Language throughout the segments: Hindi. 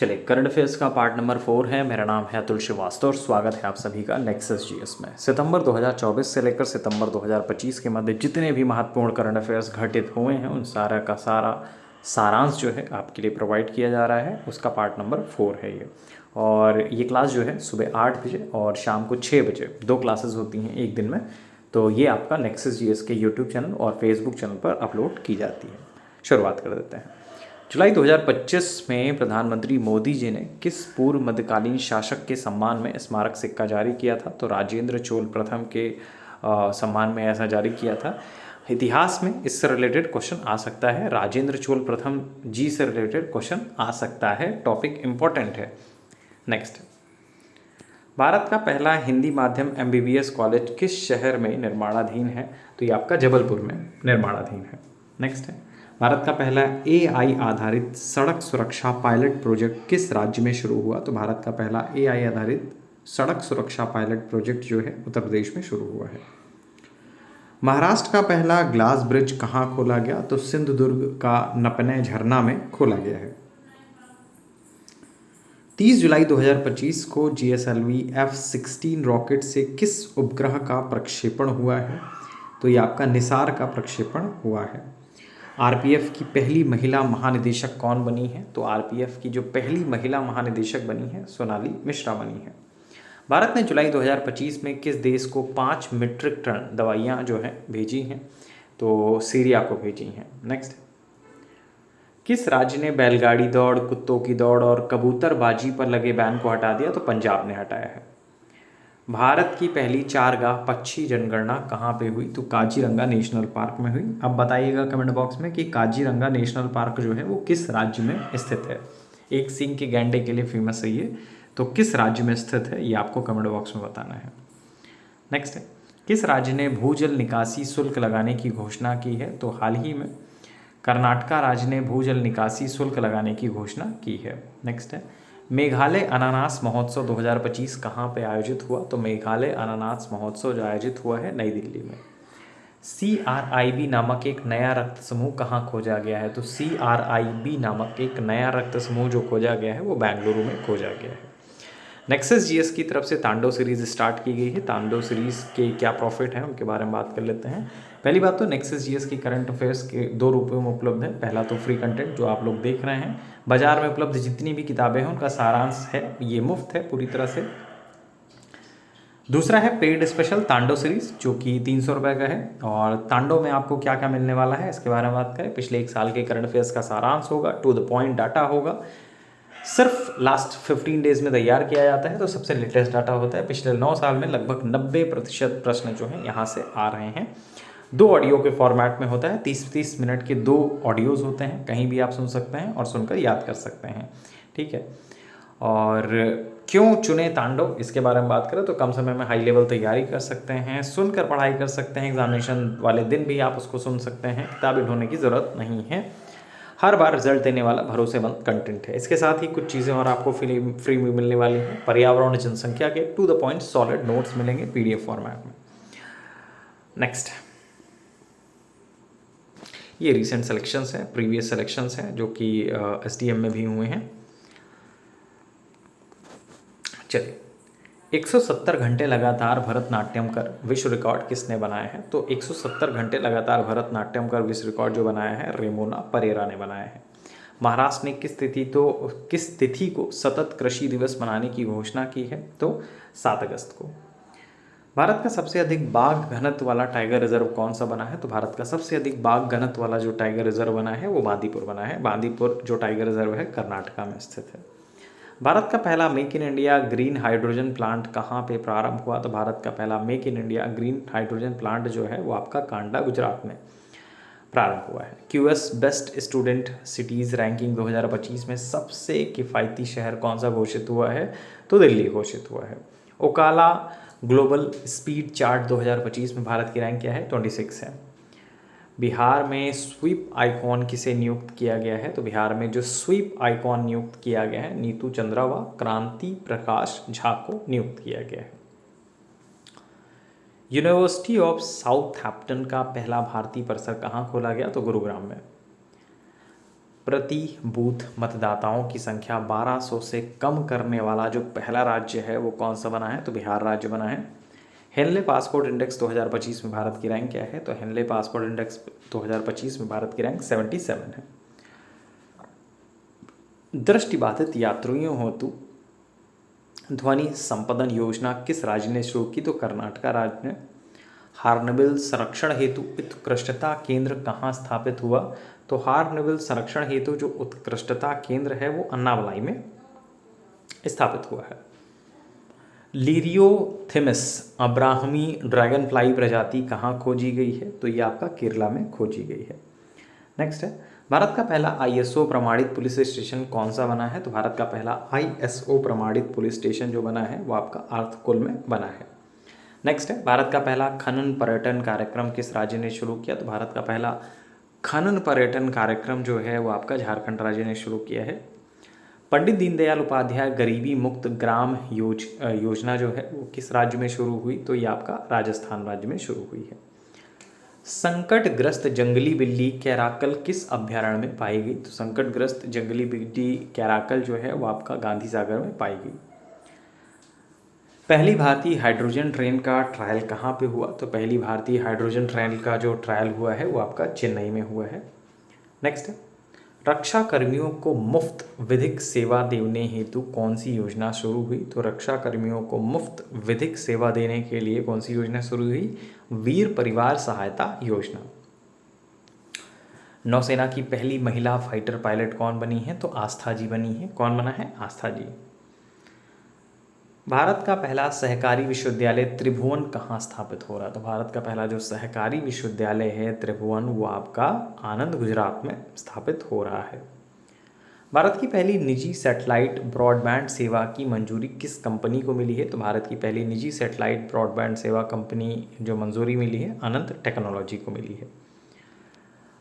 चलिए, करंट अफेयर्स का पार्ट नंबर 4 है। मेरा नाम है अतुल श्रीवास्तव और स्वागत है आप सभी का नेक्सस जीएस में। सितंबर 2024 से लेकर सितंबर 2025 के मध्य जितने भी महत्वपूर्ण करंट अफेयर्स घटित हुए हैं उन सारा का सारा सारांश जो है आपके लिए प्रोवाइड किया जा रहा है। उसका पार्ट नंबर 4 है ये। और ये क्लास जो है सुबह 8 बजे और शाम को 6 बजे 2 क्लासेस होती हैं एक दिन में। तो ये आपका नेक्सस जीएस के यूट्यूब चैनल और फेसबुक चैनल पर अपलोड की जाती है। शुरुआत कर देते हैं। जुलाई 2025 में प्रधानमंत्री मोदी जी ने किस पूर्व मध्यकालीन शासक के सम्मान में स्मारक सिक्का जारी किया था? तो राजेंद्र चोल प्रथम के सम्मान में ऐसा जारी किया था। इतिहास में इससे रिलेटेड क्वेश्चन आ सकता है। राजेंद्र चोल प्रथम जी से रिलेटेड क्वेश्चन आ सकता है। टॉपिक इंपॉर्टेंट है। नेक्स्ट, भारत का पहला हिंदी माध्यम एमबीबीएस कॉलेज किस शहर में निर्माणाधीन है? तो ये आपका जबलपुर में निर्माणाधीन है। नेक्स्ट है, भारत का पहला एआई आधारित सड़क सुरक्षा पायलट प्रोजेक्ट किस राज्य में शुरू हुआ? तो भारत का पहला एआई आधारित सड़क सुरक्षा पायलट प्रोजेक्ट जो है उत्तर प्रदेश में शुरू हुआ है। महाराष्ट्र का पहला ग्लास ब्रिज कहाँ खोला गया? तो सिंधुदुर्ग का नपने झरना में खोला गया है। 30 जुलाई 2025 को जीएसएलवी F-16 रॉकेट से किस उपग्रह का प्रक्षेपण हुआ है? तो ये आपका निसार का प्रक्षेपण हुआ है। आरपीएफ की पहली महिला महानिदेशक कौन बनी है? तो आरपीएफ की जो पहली महिला महानिदेशक बनी है सोनाली मिश्रा बनी है। भारत ने जुलाई 2025 में किस देश को 5 मीट्रिक टन दवाइयाँ जो हैं भेजी हैं? तो सीरिया को भेजी हैं। नेक्स्ट, किस राज्य ने बैलगाड़ी दौड़, कुत्तों की दौड़ और कबूतरबाजी पर लगे बैन को हटा दिया? तो पंजाब ने हटाया है। भारत की पहली चारगाह पक्षी जनगणना कहाँ पे हुई? तो काजीरंगा नेशनल पार्क में हुई। अब बताइएगा कमेंट बॉक्स में कि काजीरंगा नेशनल पार्क जो है वो किस राज्य में स्थित है। एक सींग के गैंडे के लिए फेमस है ये, तो किस राज्य में स्थित है ये आपको कमेंट बॉक्स में बताना है। नेक्स्ट है, किस राज्य ने भूजल निकासी शुल्क लगाने की घोषणा की है? तो हाल ही में कर्नाटका राज्य ने भूजल निकासी शुल्क लगाने की घोषणा की है। नेक्स्ट है, मेघालय अनानास महोत्सव 2025 कहाँ पे आयोजित हुआ? तो मेघालय अनानास महोत्सव जो आयोजित हुआ है नई दिल्ली में। CRIB नामक एक नया रक्त समूह कहाँ खोजा गया है? तो CRIB नामक एक नया रक्त समूह जो खोजा गया है वो बेंगलुरु में खोजा गया है। नेक्सस जीएस की तरफ से तांडव सीरीज स्टार्ट की गई है। तांडव सीरीज के क्या प्रॉफिट हैं उनके बारे में बात कर लेते हैं। पहली बात तो नेक्सस जीएस की करंट अफेयर्स के 2 रूपों में उपलब्ध है। पहला तो फ्री कंटेंट जो आप लोग देख रहे हैं, बाजार में उपलब्ध जितनी भी किताबें हैं उनका सारांश है, ये मुफ्त है पूरी तरह से। दूसरा है पेड स्पेशल तांडव सीरीज जो कि 300 रुपये का है। और तांडव में आपको क्या क्या मिलने वाला है इसके बारे में बात करें। पिछले 1 साल के करंट अफेयर्स का सारांश होगा, टू द पॉइंट डाटा होगा, सिर्फ लास्ट 15 डेज में तैयार किया जाता है, तो सबसे लेटेस्ट डाटा होता है। पिछले 9 साल में लगभग 90% प्रश्न जो हैं यहाँ से आ रहे हैं। 2 ऑडियो के फॉर्मेट में होता है, 30-30 मिनट के 2 ऑडियोज़ होते हैं, कहीं भी आप सुन सकते हैं और सुनकर याद कर सकते हैं। ठीक है, और क्यों चुने तांडव इसके बारे में बात करें तो कम समय में हाई लेवल तैयारी कर सकते हैं, सुनकर पढ़ाई कर सकते हैं, एग्जामिनेशन वाले दिन भी आप उसको सुन सकते हैं, किताबें ढूंढने की ज़रूरत नहीं है, हर बार रिजल्ट देने वाला भरोसेमंद कंटेंट है। इसके साथ ही कुछ चीज़ें और आपको फ्री में मिलने वाली हैं। पर्यावरण जनसंख्या के to the point solid notes मिलेंगे पीडीएफ फॉर्मेट में। नेक्स्ट, ये रिसेंट सिलेक्शंस हैं, प्रीवियस सिलेक्शंस हैं जो कि एसडीएम में भी हुए हैं। चलिए, 170 घंटे लगातार भरतनाट्यम कर विश्व रिकॉर्ड किसने बनाया है? तो 170 घंटे लगातार भरतनाट्यम कर विश्व रिकॉर्ड जो बनाया है रेमोना परेरा ने बनाया है। महाराष्ट्र ने किस तिथि को सतत कृषि दिवस मनाने की घोषणा की है? तो 7 अगस्त को। भारत का सबसे अधिक बाघ घनत्व वाला टाइगर रिजर्व कौन सा बना है? तो भारत का सबसे अधिक बाघ घनत्व वाला जो टाइगर रिजर्व बना है वो बांदीपुर बना है। बांदीपुर जो टाइगर रिजर्व है कर्नाटका में स्थित है। भारत का पहला make in India green hydrogen plant कहाँ पे प्रारंभ हुआ? तो भारत का पहला make in India green hydrogen plant जो है वो आपका कांडा गुजरात में प्रारंभ हुआ है। QS best student cities ranking 2025 में सबसे किफ़ायती शहर कौन सा घोषित हुआ है? तो दिल्ली घोषित हुआ है। ओकाला ग्लोबल स्पीड चार्ट 2025 में भारत की रैंक क्या है? 26 है। बिहार में स्वीप आइकॉन किसे नियुक्त किया गया है? तो बिहार में जो स्वीप आइकॉन नियुक्त किया गया है नीतू चंद्रा व क्रांति प्रकाश झा को नियुक्त किया गया है। यूनिवर्सिटी ऑफ साउथहैम्पटन का पहला भारतीय परिसर कहाँ खोला गया? तो गुरुग्राम में। प्रति बूथ मतदाताओं की संख्या 1200 से कम करने वाला जो पहला राज्य है वो कौन सा बना है? तो बिहार राज्य बना है। हेनले पासपोर्ट इंडेक्स 2025 में भारत की रैंक क्या है? तो हेनले पासपोर्ट इंडेक्स 2025 में भारत की रैंक 77 है। दृष्टिबाधित यात्रियों हेतु ध्वनि संपदन योजना किस राज्य ने शुरू की? तो कर्नाटका राज्य ने। हार्नबिल संरक्षण हेतु उत्कृष्टता केंद्र कहाँ स्थापित हुआ? तो हार्नबिल संरक्षण हेतु जो उत्कृष्टता केंद्र है वो अन्नावलाई में स्थापित हुआ है। लिरियोथिमिस अब्राहमी ड्रैगन फ्लाई प्रजाति कहाँ खोजी गई है? तो ये आपका केरला में खोजी गई है। नेक्स्ट है, भारत का पहला ISO प्रमाणित पुलिस स्टेशन कौन सा बना है? तो भारत का पहला ISO प्रमाणित पुलिस स्टेशन जो बना है वो आपका आर्थकुल में बना है। नेक्स्ट है, भारत का पहला खनन पर्यटन कार्यक्रम किस राज्य ने शुरू किया? तो भारत का पहला खनन पर्यटन कार्यक्रम जो है वो आपका झारखंड राज्य ने शुरू किया है। पंडित दीनदयाल उपाध्याय गरीबी मुक्त ग्राम योजना जो है वो किस राज्य में शुरू हुई? तो ये आपका राजस्थान राज्य में शुरू हुई है। संकटग्रस्त जंगली बिल्ली कैराकल किस अभ्यारण्य में पाई गई? तो संकटग्रस्त जंगली बिल्ली कैराकल जो है वो आपका गांधी सागर में पाई गई। पहली भारतीय हाइड्रोजन ट्रेन का ट्रायल कहाँ पे हुआ? तो पहली भारतीय हाइड्रोजन ट्रेन का जो ट्रायल हुआ है वो आपका चेन्नई में हुआ है। नेक्स्ट है, रक्षा कर्मियों को मुफ्त विधिक सेवा देने हेतु कौन सी योजना शुरू हुई? तो रक्षा कर्मियों को मुफ्त विधिक सेवा देने के लिए कौन सी योजना शुरू हुई? वीर परिवार सहायता योजना। नौसेना की पहली महिला फाइटर पायलट कौन बनी है? तो आस्था जी बनी है। कौन बना है? आस्था जी। भारत का पहला सहकारी विश्वविद्यालय त्रिभुवन कहाँ स्थापित हो रहा है? तो भारत का पहला जो सहकारी विश्वविद्यालय है त्रिभुवन वो आपका आनंद गुजरात में स्थापित हो रहा है। भारत की पहली निजी सैटेलाइट ब्रॉडबैंड सेवा की मंजूरी किस कंपनी को मिली है? तो भारत की पहली निजी सैटेलाइट ब्रॉडबैंड सेवा कंपनी जो मंजूरी मिली है अनंत टेक्नोलॉजी को मिली है।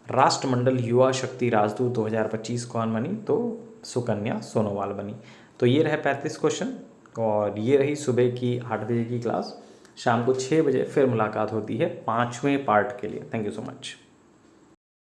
राष्ट्रमंडल युवा शक्ति राजदूत 2025 कौन बनी? तो सुकन्या सोनोवाल बनी। तो ये रहे 35 क्वेश्चन और ये रही सुबह की 8 बजे की क्लास। शाम को 6 बजे फिर मुलाकात होती है 5वें पार्ट के लिए। Thank you so much.